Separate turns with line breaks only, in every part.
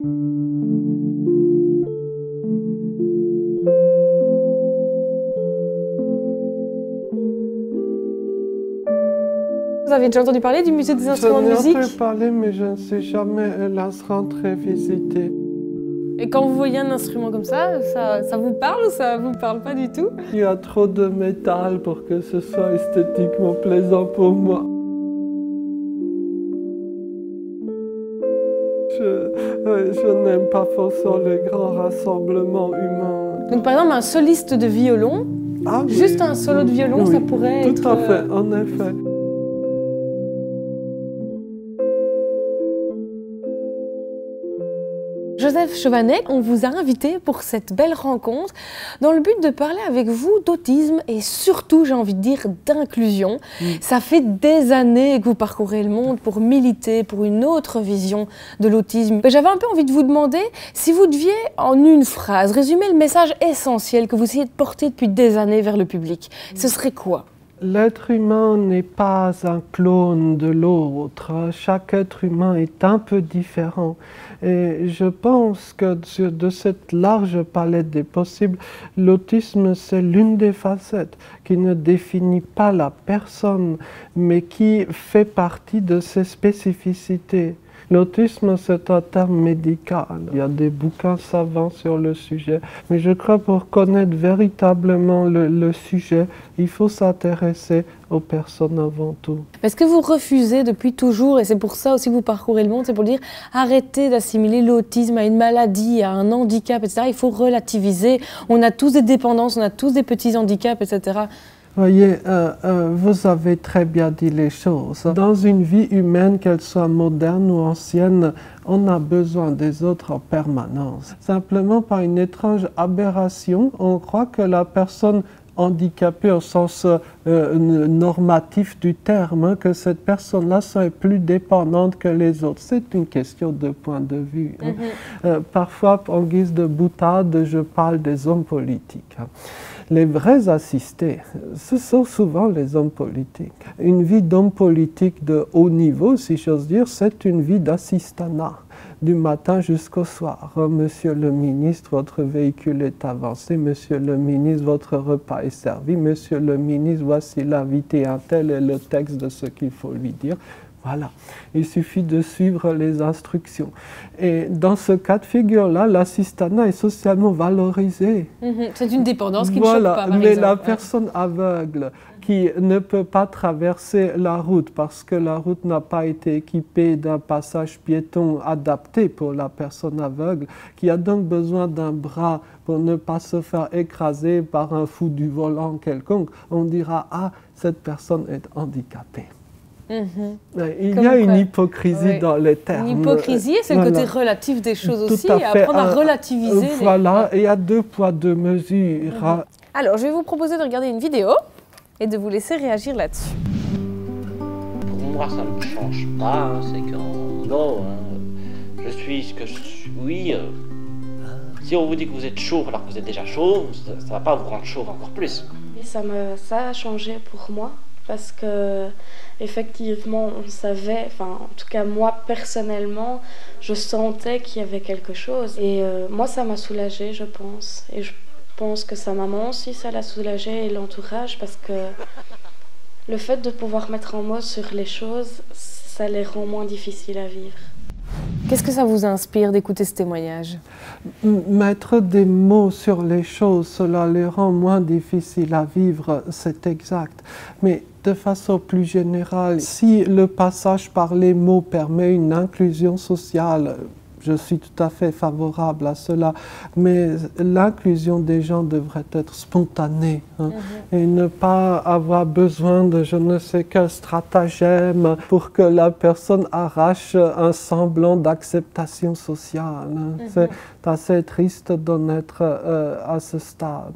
Vous avez déjà entendu parler du musée des instruments de musique?
J'en ai entendu parler, mais je ne suis jamais rentré visiter.
Et quand vous voyez un instrument comme ça vous parle ou ça vous parle pas du tout?
Il y a trop de métal pour que ce soit esthétiquement plaisant pour moi. Je n'aime pas forcément les grands rassemblements humains.
Donc par exemple un soliste de violon, juste un solo de violon, ça pourrait être...
Tout à fait, en effet.
Joseph Chovanec, on vous a invité pour cette belle rencontre dans le but de parler avec vous d'autisme et surtout, j'ai envie de dire, d'inclusion. Ça fait des années que vous parcourez le monde pour militer pour une autre vision de l'autisme. J'avais un peu envie de vous demander si vous deviez, en une phrase, résumer le message essentiel que vous essayez de porter depuis des années vers le public. Ce serait quoi?
L'être humain n'est pas un clone de l'autre. Chaque être humain est un peu différent. Et je pense que de cette large palette des possibles, l'autisme, c'est l'une des facettes qui ne définit pas la personne, mais qui fait partie de ses spécificités. L'autisme, c'est un terme médical. Il y a des bouquins savants sur le sujet. Mais je crois que pour connaître véritablement le sujet, il faut s'intéresser aux personnes avant tout.
Est-ce que vous refusez depuis toujours, et c'est pour ça aussi que vous parcourez le monde, c'est pour dire arrêtez d'assimiler l'autisme à une maladie, à un handicap, etc. Il faut relativiser. On a tous des dépendances, on a tous des petits handicaps, etc.
Voyez, vous avez très bien dit les choses. Dans une vie humaine, qu'elle soit moderne ou ancienne, on a besoin des autres en permanence. Simplement, par une étrange aberration, on croit que la personne handicapée au sens normatif du terme, que cette personne-là soit plus dépendante que les autres. C'est une question de point de vue. Parfois, en guise de boutade, je parle des hommes politiques. Les vrais assistés, ce sont souvent les hommes politiques. Une vie d'homme politique de haut niveau, si j'ose dire, c'est une vie d'assistanat, du matin jusqu'au soir. Monsieur le ministre, votre véhicule est avancé. Monsieur le ministre, votre repas est servi. Monsieur le ministre, voici l'invité un tel et le texte de ce qu'il faut lui dire. Voilà, il suffit de suivre les instructions. Et dans ce cas de figure-là, l'assistanat est socialement valorisé.
C'est une dépendance qui ne choque pas, par
mais
exemple.
La personne aveugle qui ne peut pas traverser la route parce que la route n'a pas été équipée d'un passage piéton adapté pour la personne aveugle, qui a donc besoin d'un bras pour ne pas se faire écraser par un fou du volant quelconque, on dira « Ah, cette personne est handicapée ». Il y a une hypocrisie dans les termes.
Une hypocrisie, c'est le côté relatif des choses aussi, et apprendre à relativiser.
Voilà, et il y a deux poids, deux mesures.
Alors, je vais vous proposer de regarder une vidéo et de vous laisser réagir là-dessus.
Pour moi, ça ne me change pas, c'est que non, je suis ce que je suis. Si on vous dit que vous êtes chauve alors que vous êtes déjà chauve, ça ne va pas vous rendre chauve encore plus.
Et ça a changé pour moi. Parce que effectivement, on savait, enfin en tout cas moi personnellement, je sentais qu'il y avait quelque chose. Et moi ça m'a soulagée, je pense. Et je pense que sa maman aussi, ça l'a soulagée et l'entourage, parce que le fait de pouvoir mettre en mots sur les choses, ça les rend moins difficiles à vivre.
Qu'est-ce que ça vous inspire d'écouter ce témoignage?
Mettre des mots sur les choses, cela les rend moins difficiles à vivre, c'est exact. Mais de façon plus générale, si le passage par les mots permet une inclusion sociale, je suis tout à fait favorable à cela, mais l'inclusion des gens devrait être spontanée et ne pas avoir besoin de je ne sais quel stratagème pour que la personne arrache un semblant d'acceptation sociale. C'est assez triste d'en être à ce stade.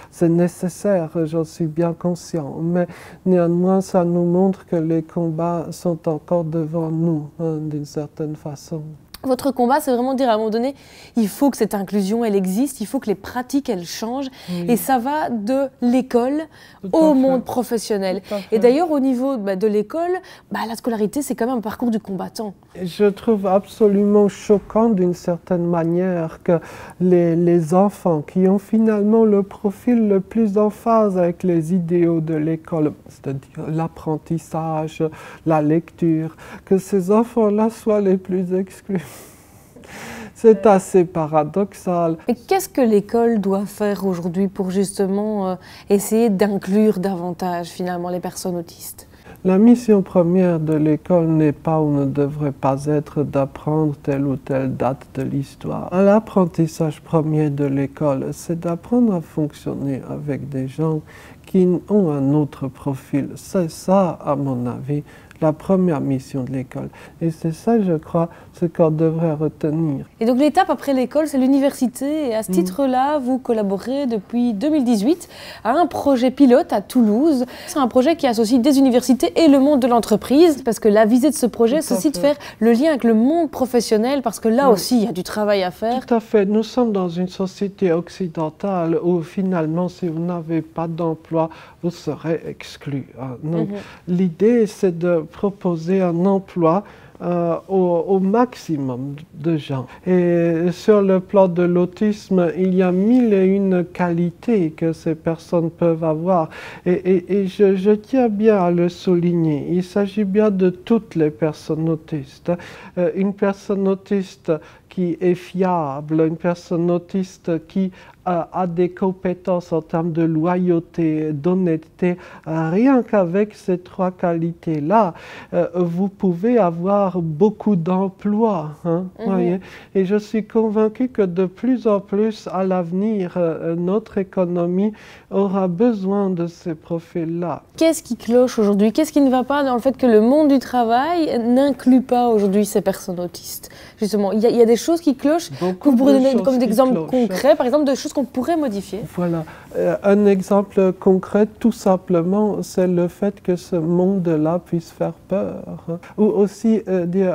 C'est nécessaire, j'en suis bien conscient, mais néanmoins ça nous montre que les combats sont encore devant nous, d'une certaine façon.
Votre combat, c'est vraiment de dire à un moment donné, il faut que cette inclusion, elle existe, il faut que les pratiques, elles changent. Oui. Et ça va de l'école au monde professionnel. Et d'ailleurs, au niveau de l'école, la scolarité, c'est quand même un parcours du combattant.
Je trouve absolument choquant d'une certaine manière que les enfants qui ont finalement le profil le plus en phase avec les idéaux de l'école, c'est-à-dire l'apprentissage, la lecture, que ces enfants-là soient les plus exclus. C'est assez paradoxal.
Mais qu'est-ce que l'école doit faire aujourd'hui pour justement essayer d'inclure davantage finalement les personnes autistes?
La mission première de l'école n'est pas ou ne devrait pas être d'apprendre telle ou telle date de l'histoire. L'apprentissage premier de l'école, c'est d'apprendre à fonctionner avec des gens qui ont un autre profil. C'est ça, à mon avis, la première mission de l'école. Et c'est ça, je crois, ce qu'on devrait retenir.
Et donc l'étape après l'école, c'est l'université. Et à ce titre-là, vous collaborez depuis 2018 à un projet pilote à Toulouse. C'est un projet qui associe des universités et le monde de l'entreprise. Parce que la visée de ce projet, c'est aussi de faire le lien avec le monde professionnel. Parce que là aussi, il y a du travail à faire.
Tout à fait. Nous sommes dans une société occidentale où finalement, si vous n'avez pas d'emploi, vous serez exclu. Donc l'idée, c'est de proposer un emploi au maximum de gens. Et sur le plan de l'autisme, il y a 1001 qualités que ces personnes peuvent avoir. Et je tiens bien à le souligner. Il s'agit bien de toutes les personnes autistes. Une personne autiste qui est fiable, une personne autiste qui a des compétences en termes de loyauté, d'honnêteté. Rien qu'avec ces 3 qualités-là, vous pouvez avoir beaucoup d'emplois. Voyez. Et je suis convaincu que de plus en plus, à l'avenir, notre économie aura besoin de ces profils-là.
Qu'est-ce qui cloche aujourd'hui? Qu'est-ce qui ne va pas dans le fait que le monde du travail n'inclut pas aujourd'hui ces personnes autistes? Justement, il y a des choses qui clochent. Que vous pourrez donner comme d'exemples concrets, par exemple, de choses qu'on pourrait modifier?
Voilà. Un exemple concret, tout simplement, c'est le fait que ce monde-là puisse faire peur. Ou aussi,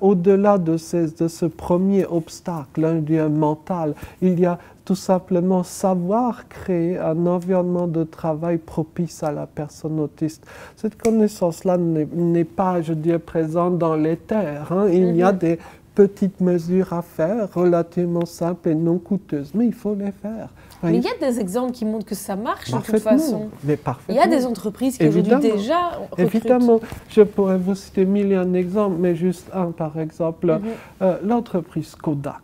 au-delà de ce premier obstacle mental, il y a tout simplement savoir créer un environnement de travail propice à la personne autiste. Cette connaissance-là n'est pas, je dirais, présente dans l'éther. Il y a des petites mesures à faire, relativement simples et non coûteuses, mais il faut les faire.
Mais il y a des exemples qui montrent que ça marche de toute façon.
Mais parfaitement.
Il y a des entreprises qui aujourd'hui déjà recrutent.
Évidemment, je pourrais vous citer 1001 exemples, mais juste un par exemple. L'entreprise Kodak.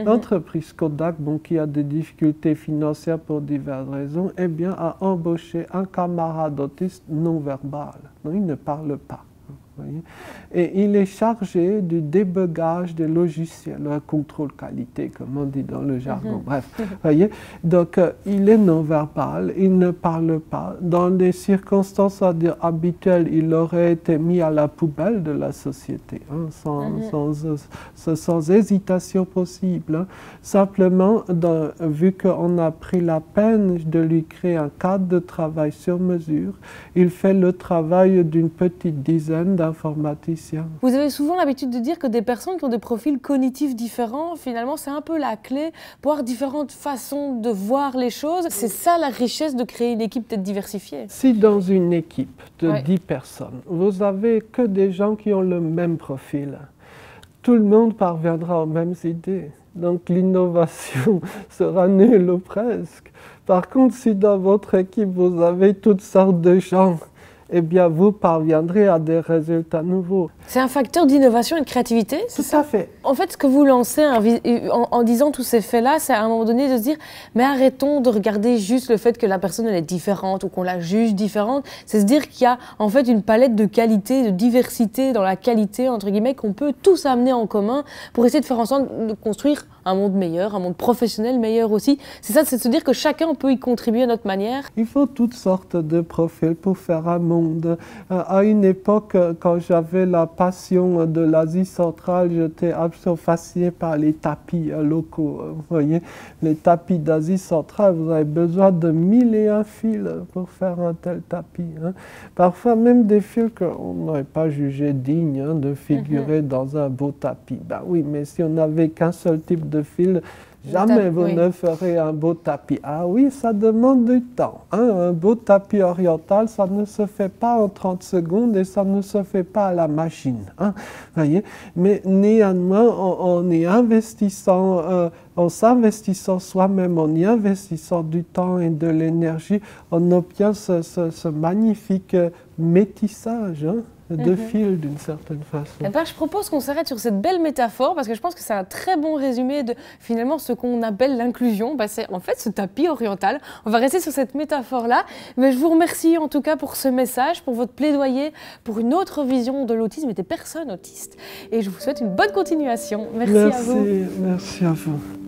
L'entreprise Kodak, qui a des difficultés financières pour diverses raisons, a embauché un camarade autiste non-verbal. Il ne parle pas. Voyez. Et il est chargé du débugage des logiciels, le contrôle qualité, comme on dit dans le jargon. Bref, voyez. Donc, il est non-verbal, il ne parle pas. Dans des circonstances habituelles, il aurait été mis à la poubelle de la société, sans hésitation possible. Simplement, vu qu'on a pris la peine de lui créer un cadre de travail sur mesure, il fait le travail d'une petite dizaine d'informaticiens.
Vous avez souvent l'habitude de dire que des personnes qui ont des profils cognitifs différents, finalement, c'est un peu la clé pour avoir différentes façons de voir les choses. C'est ça la richesse de créer une équipe peut-être diversifiée.
Si dans une équipe de 10 personnes, vous avez que des gens qui ont le même profil, tout le monde parviendra aux mêmes idées. Donc l'innovation sera nulle ou presque. Par contre, si dans votre équipe, vous avez toutes sortes de gens, vous parviendrez à des résultats nouveaux.
C'est un facteur d'innovation et de créativité, c'est ça?
Tout à fait.
En fait, ce que vous lancez en disant tous ces faits-là, c'est à un moment donné de se dire « mais arrêtons de regarder juste le fait que la personne elle est différente ou qu'on la juge différente ». C'est se dire qu'il y a en fait une palette de qualité, de diversité dans la qualité, entre guillemets, qu'on peut tous amener en commun pour essayer de faire en sorte de construire un monde meilleur, un monde professionnel meilleur aussi. C'est ça, c'est de se dire que chacun peut y contribuer à notre manière.
Il faut toutes sortes de profils pour faire un monde. À une époque, quand j'avais la passion de l'Asie centrale, j'étais absolument fasciné par les tapis locaux. Vous voyez, les tapis d'Asie centrale, vous avez besoin de 1001 fils pour faire un tel tapis. Hein. Parfois même des fils qu'on n'aurait pas jugé dignes de figurer dans un beau tapis. Ben oui, mais si on n'avait qu'un seul type de fil, jamais vous ne ferez un beau tapis. Ah oui, ça demande du temps. Hein. Un beau tapis oriental, ça ne se fait pas en 30 secondes et ça ne se fait pas à la machine. Hein. Voyez. Mais néanmoins, en s'investissant soi-même, en y investissant du temps et de l'énergie, on obtient ce magnifique métissage. Hein, de fil d'une certaine façon.
Eh ben, je propose qu'on s'arrête sur cette belle métaphore parce que je pense que c'est un très bon résumé de finalement ce qu'on appelle l'inclusion. Ben, c'est en fait ce tapis oriental. On va rester sur cette métaphore-là. Mais je vous remercie en tout cas pour ce message, pour votre plaidoyer, pour une autre vision de l'autisme et des personnes autistes. Et je vous souhaite une bonne continuation. Merci à vous.
Merci à vous.